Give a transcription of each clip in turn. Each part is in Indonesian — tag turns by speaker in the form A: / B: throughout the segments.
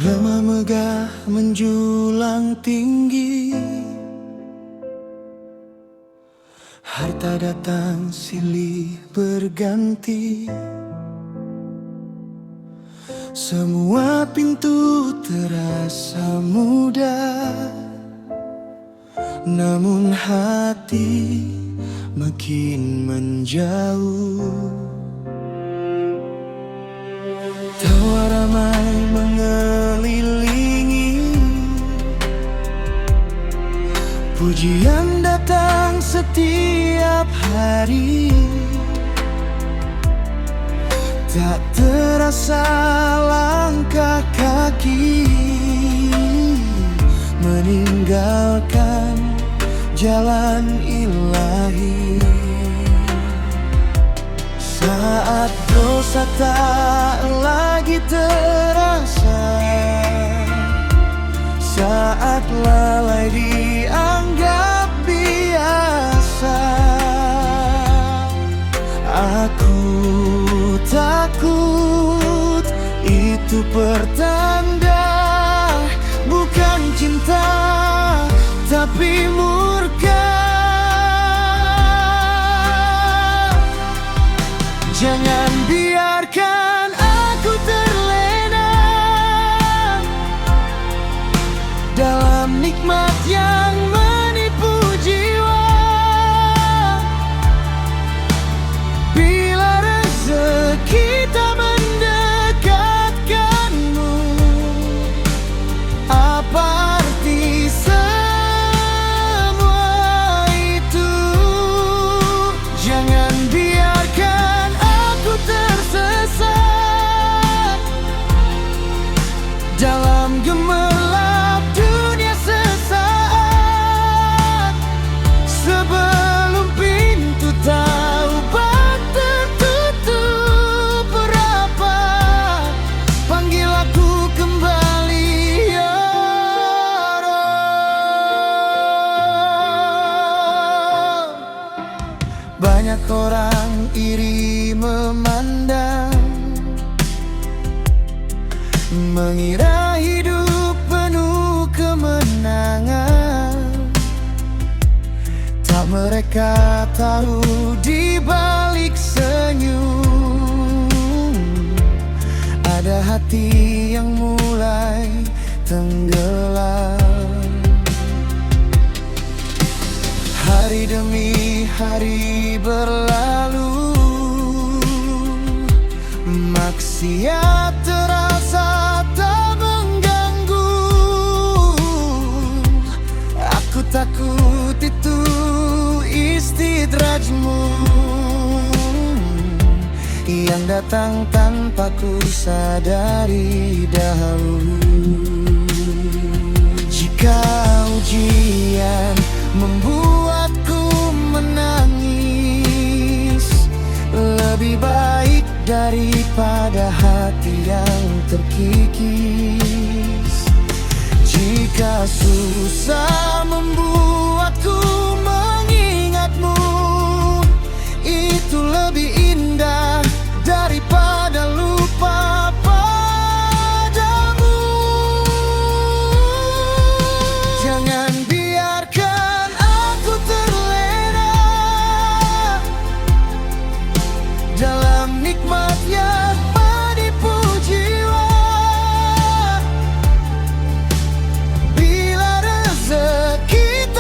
A: Remah megah menjulang tinggi, harta datang silih berganti. Semua pintu terasa mudah, namun hati makin menjauh. Tawa ramai mengelilingi, pujian datang setiap hari. Tak terasa langkah kaki meninggalkan jalan ilahi. Saat dosa tak lagi terasa, saat lalai dianggap biasa, aku takut itu pertanda bukan cinta tapi murka. Jangan biarkan aku terlena dalam nikmat yang menipu jiwa. Bila rezeki tak mendekatkanmu, apa arti semua itu? Jangan biarkan aku tersesat dalam gemerlap dunia sesaat. Sebelum pintu taubat tertutup rapat, panggil aku kembali ya Rabb. Banyak orang iri memandang, mengira hidup penuh kemenangan. Tak mereka tahu di balik senyum ada hati yang mulai tenggelam. Hari demi hari berlalu, maksiat terasa tak mengganggu. Aku takut itu istidrajmu yang datang tanpa ku sadari dahulu. Jika ujian membuatku menangis, lebih baik daripada hati yang terkikis. Jika susah membuatku mengingatmu, itu lebih indah daripada lupa padamu. Jangan biarkan aku terlena dalam nikmat yang menipu jiwa. Bila rezeki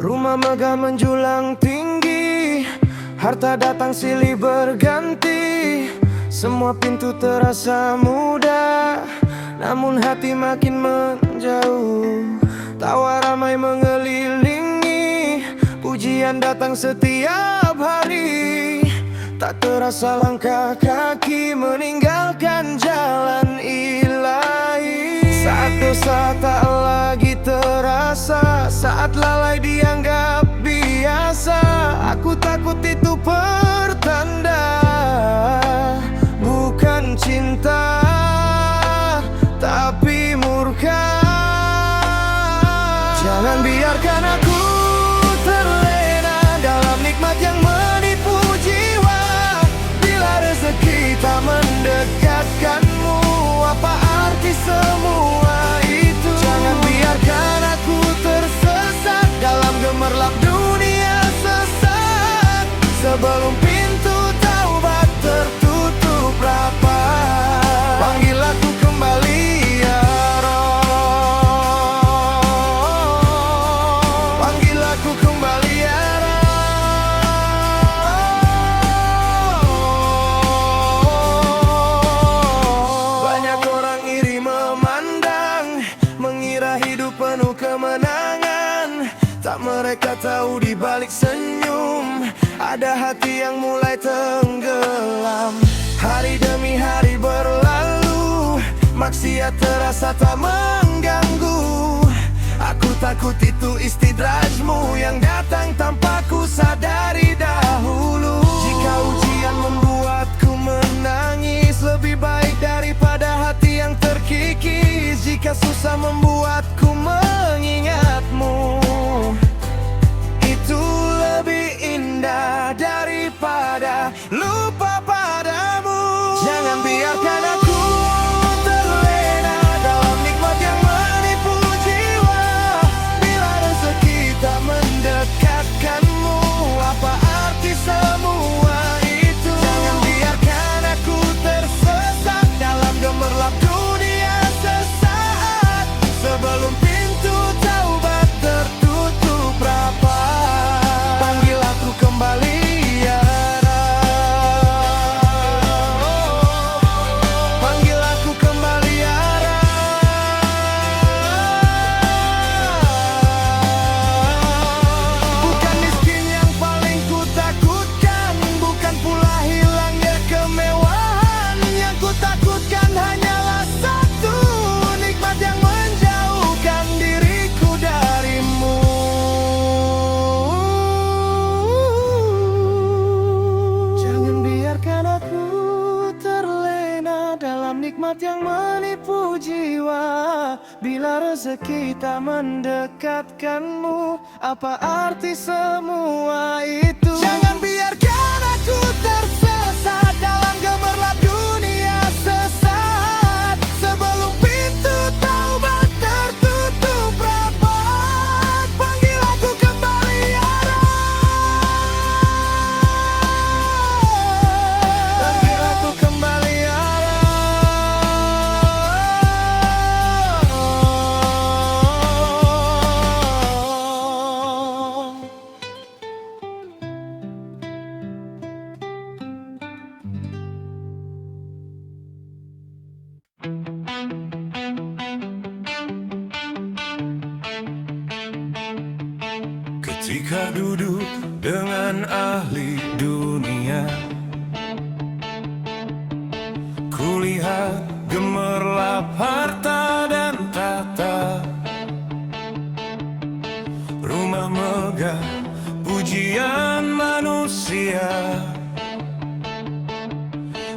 A: Rumah megah menjulang tinggi, harta datang silih berganti. Semua pintu terasa mudah, namun hati makin menjauh. Tawa ramai mengelilingi, pujian datang setiap hari. Tak terasa langkah kaki meninggalkan jalan ilahi. Saat dosa tak lagi terasa, saat lalai dianggap biasa, aku takut itu pertanda bukan cinta, tapi murka. Jangan biarkan aku terlena dalam nikmat yang menipu jiwa. Bila rezeki tak mendekatkanmu, apa arti semua itu? Jangan biarkan aku tersesat dalam gemerlap dunia sesat. Sebelum pintu taubat tertutup rapat, panggil aku kembali ya Rabb. Panggil aku kembali ya Rabb. Banyak orang iri memandang, mengira hidup penuh kemenangan. Tak mereka tahu di balik senyum ada hati yang mulai tenggelam. Hari demi hari berlalu, maksiat terasa tak mengganggu. Aku takut itu istidrajmu yang datang tanpa ku sadari dahulu. Jika ujian membuatku menangis, lebih baik daripada hati yang terkikis. Jika susah membuatku mengingatmu, itu lebih indah daripada lupa padamu. Jangan biarkan aku terlena dalam nikmat yang menipu jiwa. Bila rezeki tak mendekatkanmu, apa arti semua itu? Jangan biarkan aku tersesat dalam gemerlap dunia sesaat. Sebelum pintu taubat tertutup rapat, panggil aku kembali ya Rabb. Panggil aku kembali ya Rabb. Bukan miskin yang paling ku takutkan, bukan pula hilangnya kemewahan. Yang ku takutkan hanyalah satu, nikmat yang menjauhkan diriku darimu. Jangan biarkan aku terlena dalam nikmat yang menipu jiwa. Bila rezeki tak mendekatkanmu, apa arti semua itu? Jangan biarkan aku tersesat dalam gemerlap dunia sesat. Sebelum pintu taubat tertutup rapat, panggil aku kembali ya Rabb. Panggil aku kembali ya Rabb. Ketika duduk dengan ahli dunia, kulihat gemerlap harta dan tata. Rumah megah, pujian manusia,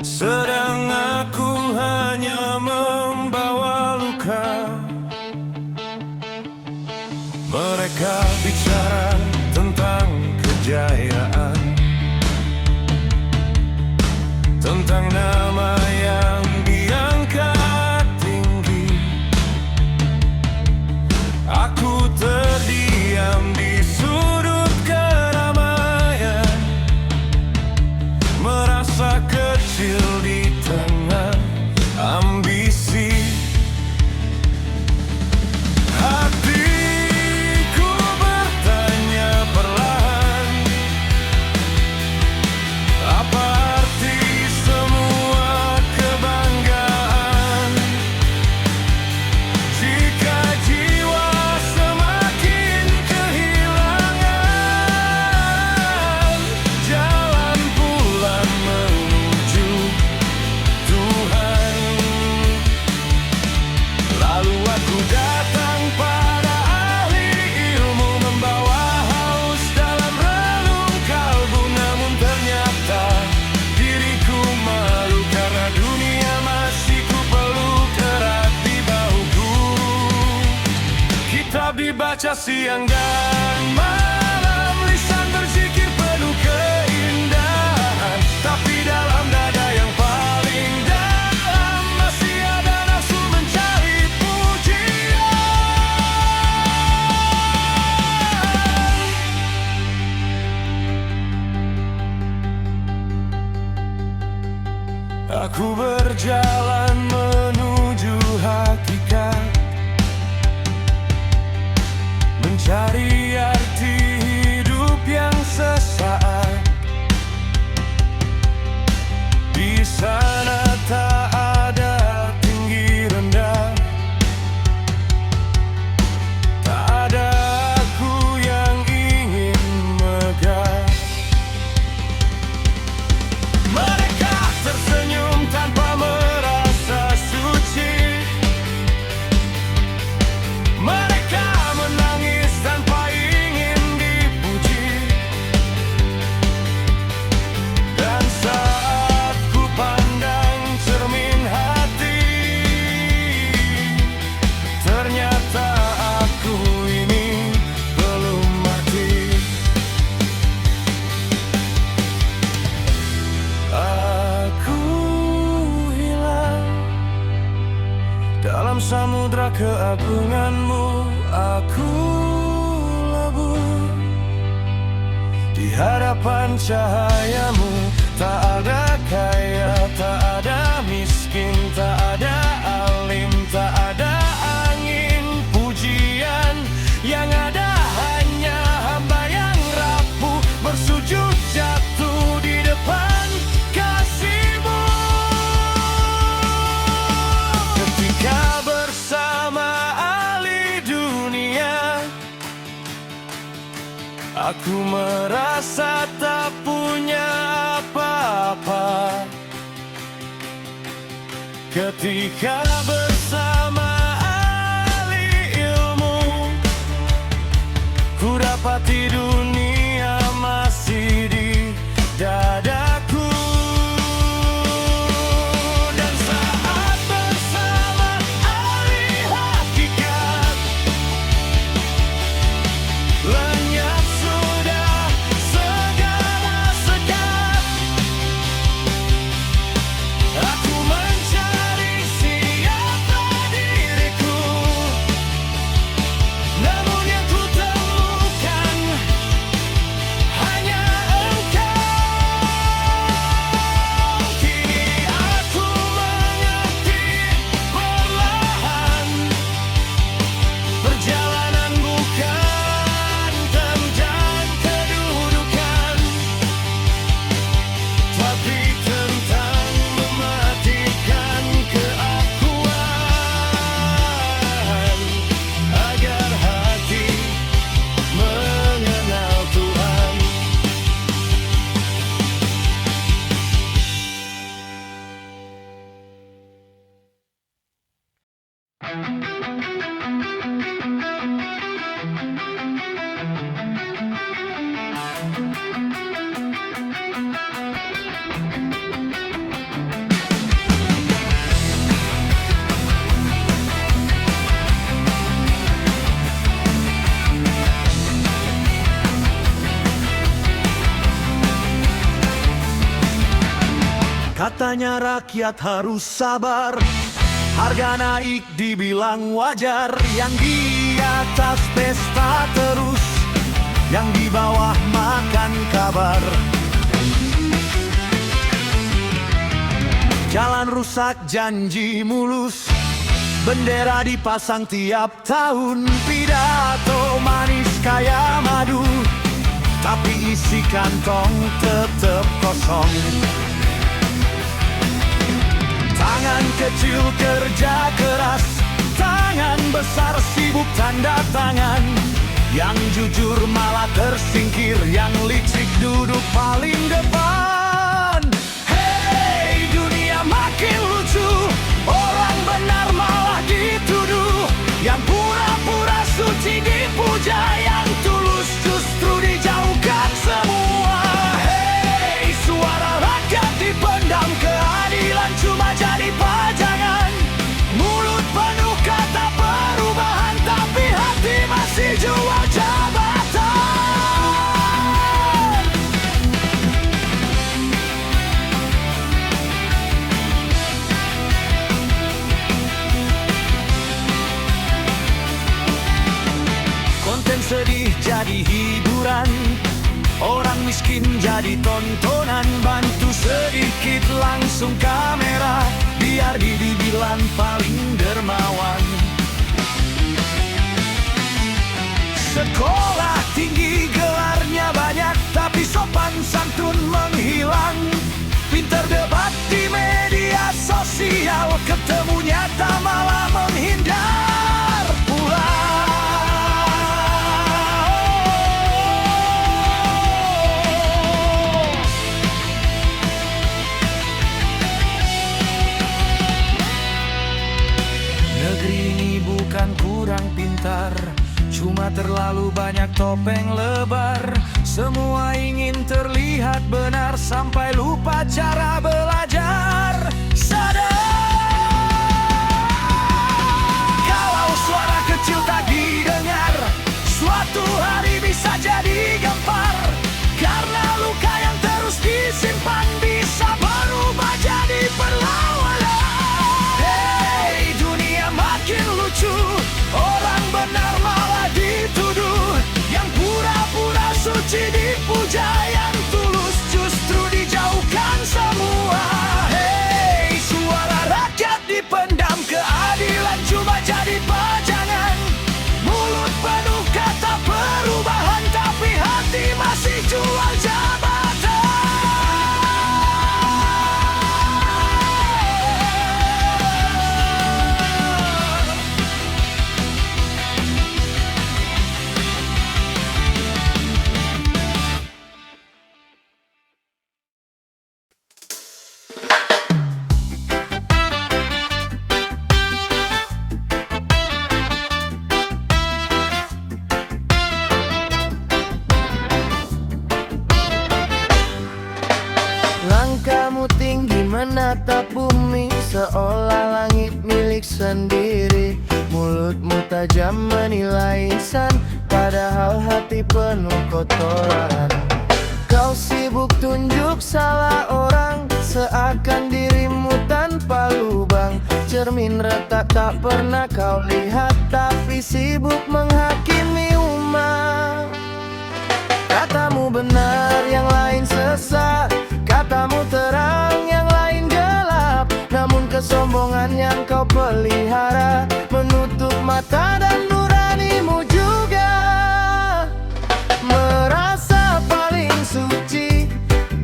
A: sedang aku hanya membawa luka. Mereka bicara tentang kejayaan, tentang nama yang diangkat tinggi. Aku terdiam di sudut keramaian, merasa kecil di tengah ambisi. Hatiku bertanya, baca siang dan malam, lisan berzikir penuh keindahan. Tapi dalam dada yang paling dalam masih ada nafsu mencari pujian. Aku berjalan menuju hakikat, mencari arti hidup yang sesaat. Di sana tak ada tinggi rendah, tak ada aku yang ingin megah. Mereka tersenyum tanpa merasa suci, mereka menangis tanpa ingin dipuji. Dan saat ku pandang cermin hati, ternyata aku ini belum mati. Aku hilang dalam samudra keagunganmu. Aku lebur di hadapan cahayamu. Tak ada kaya, tak ada miskin, tak ada alim, tak ada angin pujian. Yang ada hanya hamba yang rapuh, bersujud jatuh di depan kasih-Mu. Ketika bersama ahli dunia, aku merasa tak punya apa-apa. Ketika bersama ahli ilmu, ku dapati dunia masih di dadaku. Dan saat bersama ahli hakikat, lenyap sudah segala sekat. Aku mencari siapa diriku, namun yang ku temukan hanya Engkau. Kini aku mengerti perlahan, perjalanan bukan tentang kedudukan, tapi tentang mematikan keakuan, agar hati mengenal Tuhan. Katanya rakyat harus sabar, harga naik dibilang wajar. Yang di atas pesta terus, yang di bawah makan kabar. Jalan rusak janji mulus, bendera dipasang tiap tahun. Pidato manis kaya madu, tapi isi kantong tetap kosong. Tangan kecil kerja keras, tangan besar sibuk tanda tangan. Yang jujur malah tersingkir, yang licik duduk paling depan. Hei dunia makin lucu, orang benar malah dituduh. Yang pura-pura suci dipuja, yang tulus justru dijauhkan semua. Hei suara rakyat dipendam, keadilan cuma jadi pajangan. Mulut penuh kata perubahan, tapi hati masih jual. jadi tontonan. Bantu sedikit langsung kamera, biar dibilang paling dermawan. Sekolah tinggi gelarnya banyak, tapi sopan santun menghilang. Pinter debat di media sosial, ketemu nyata malah menghindar pulang. Negeri ini bukan kurang pintar, cuma terlalu banyak topeng lebar. Semua ingin terlihat benar sampai lupa cara belajar. Sadar, kalau suara kecil tak didengar, suatu hari bisa jadi gempar. Karena luka yang terus disimpan bisa berubah jadi perlawanan. Hey, dunia makin lucu, orang benar malah dituduh. Yang pura-pura suci dipuja, yang tulus justru dijauhkan semua. Hey, suara rakyat dipendam, keadilan cuma jadi pajangan. Mulut penuh kata perubahan, tapi hati masih jual jabatan. Langkahmu tinggi menatap bumi, seolah langit milik sendiri. Mulutmu tajam menilai insan, padahal hati penuh kotoran. Kau sibuk tunjuk salah orang, seakan dirimu tanpa lubang. Cermin retak tak pernah kau lihat, tapi sibuk menghakimi umat. Katamu benar, yang lain sesat. Katamu terang, yang lain gelap. Namun kesombongan yang kau pelihara menutup mata dan nuranimu juga. Merasa paling suci,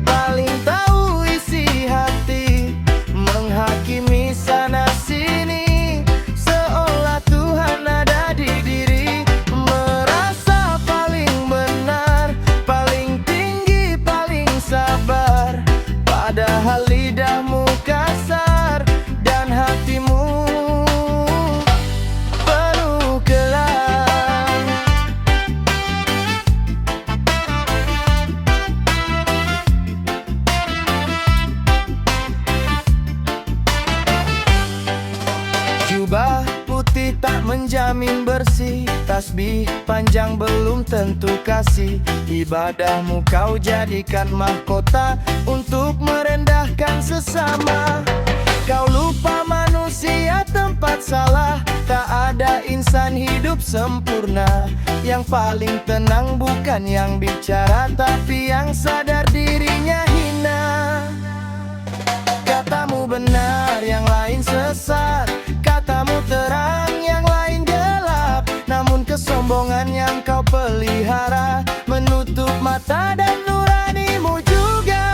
A: paling tahu isi hati, menghakimi sana sini, seolah Tuhan ada di diri. Merasa paling benar, paling tinggi, paling sabar, padahal lidahmu kasar dan hatimu penuh kelam. Jubah putih tak menjamin bersih, tasbih panjang belum tentu kasih. Ibadahmu kau jadikan mahkota untuk merendahkan sesama. Kau lupa manusia tempat salah, tak ada insan hidup sempurna. Yang paling tenang bukan yang bicara, tapi yang sadar dirinya hina. Katamu benar, yang lain sesat. Katamu terang, yang lain gelap. Namun kesombongan yang kau pelihara menutup mata dan nuranimu juga.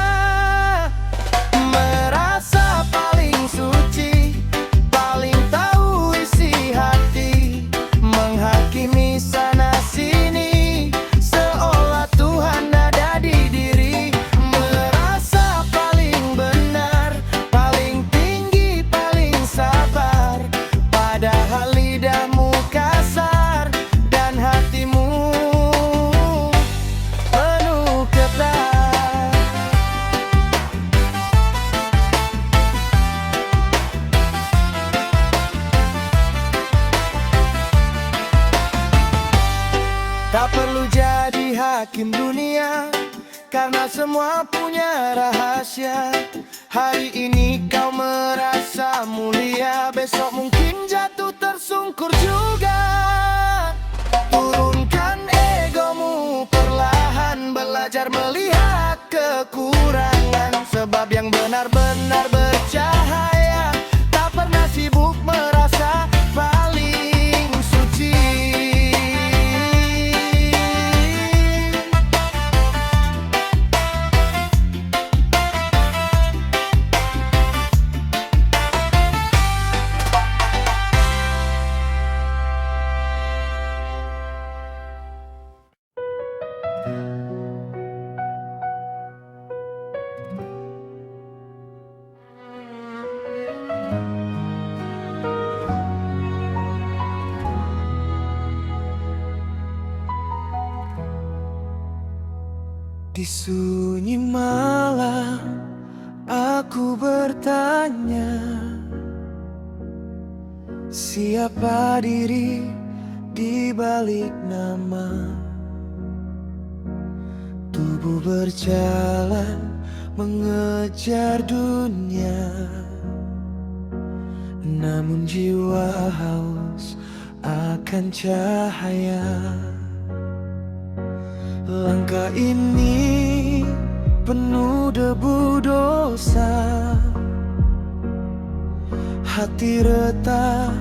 A: Merasa paling suci, paling tahu isi hati, menghakimi sana sini, seolah Tuhan ada di diri. Merasa paling benar, paling tinggi, paling sabar, padahal lidahmu kasar dan hatimu penuh ketat. Tak perlu jadi hakim dunia, karena semua punya rahasia. Hari ini kau merasa mulia, besok mungkin jatuh tersungkur juga. Turunkan egomu perlahan. belajar melihat kekurangan, sebab yang benar-benar bercahaya tak pernah sibuk merasa paling suci. Di sunyi malam aku bertanya, siapa diri di balik nama? Tubuh berjalan mengejar dunia, namun jiwa haus akan cahaya. Langkah ini penuh debu dosa, hati retak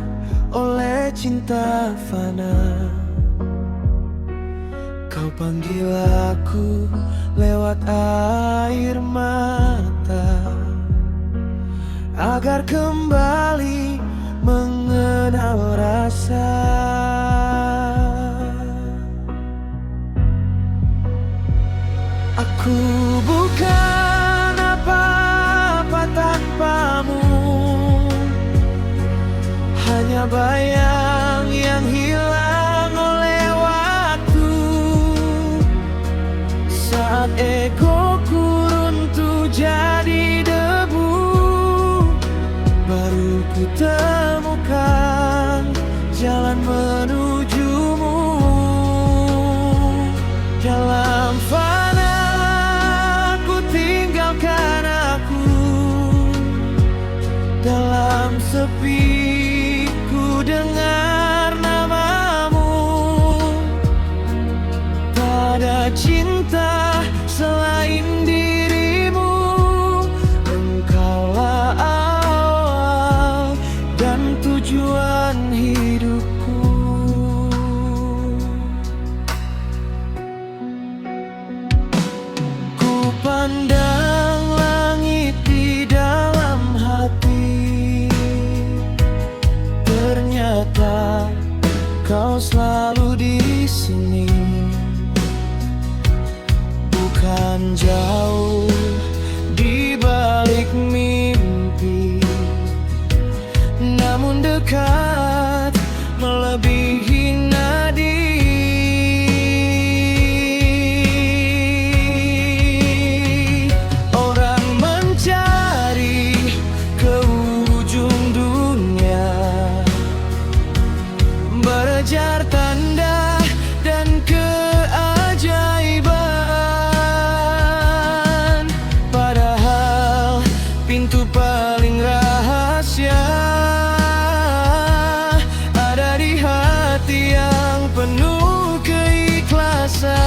A: oleh cinta fana. Kau panggil aku lewat air mata, agar kembali mengenal rasa. Aku bukan apa-apa tanpamu, hanya bayang yang hilang oleh waktu. Saat egoku runtuh jadi debu, baru ku temukan jalan menujumu. Dalam fana ku tinggalkan aku, dalam sepi ku dengar namamu. Tak ada cinta selain dirimu, engkaulah awal dan tujuan hidupku. Ku pandang langit di dalam hati, ternyata kau selalu di sini. Bukan jauh di balik mimpi, namun dekat melebihi nadi. Orang mencari ke ujung dunia, belajar tanda dan keajaiban, padahal pintu paling rahasia ada di hati yang penuh keikhlasan.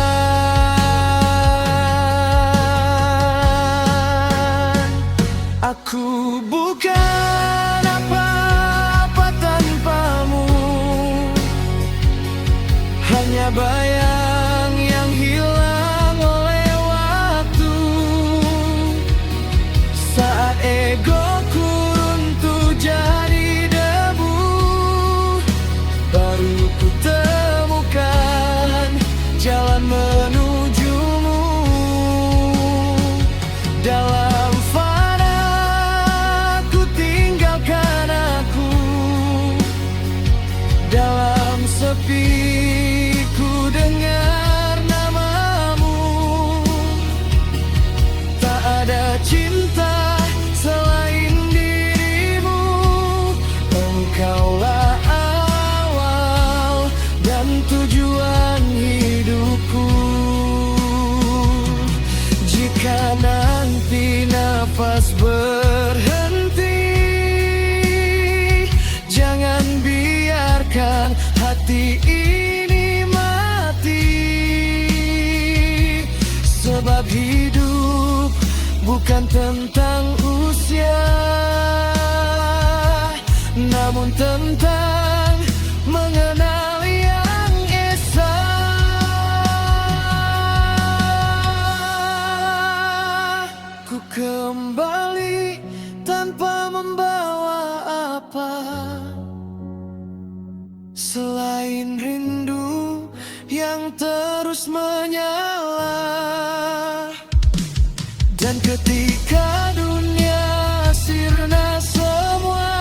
A: Aku bukan apa-apa tanpamu, hanya bayang yang hilang oleh waktu. Saat egoku runtuh jadi debu, baru ku temukan jalan menujumu. Dalam fana ku tinggalkan aku, dalam sepi ku dengar namamu. Tak ada cinta selain dirimu, engkaulah awal dan tujuan hidupku. Jika nanti nafas berhenti, jangan biarkan hati ini mati. bukan tentang usia, namun tentang mengenal yang esa. Ku kembali tanpa membawa apa selain rindu yang terus menyala. Dan ketika dunia sirna semua,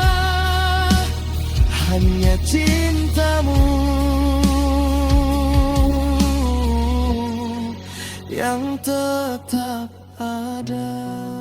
A: hanya cintamu yang tetap ada.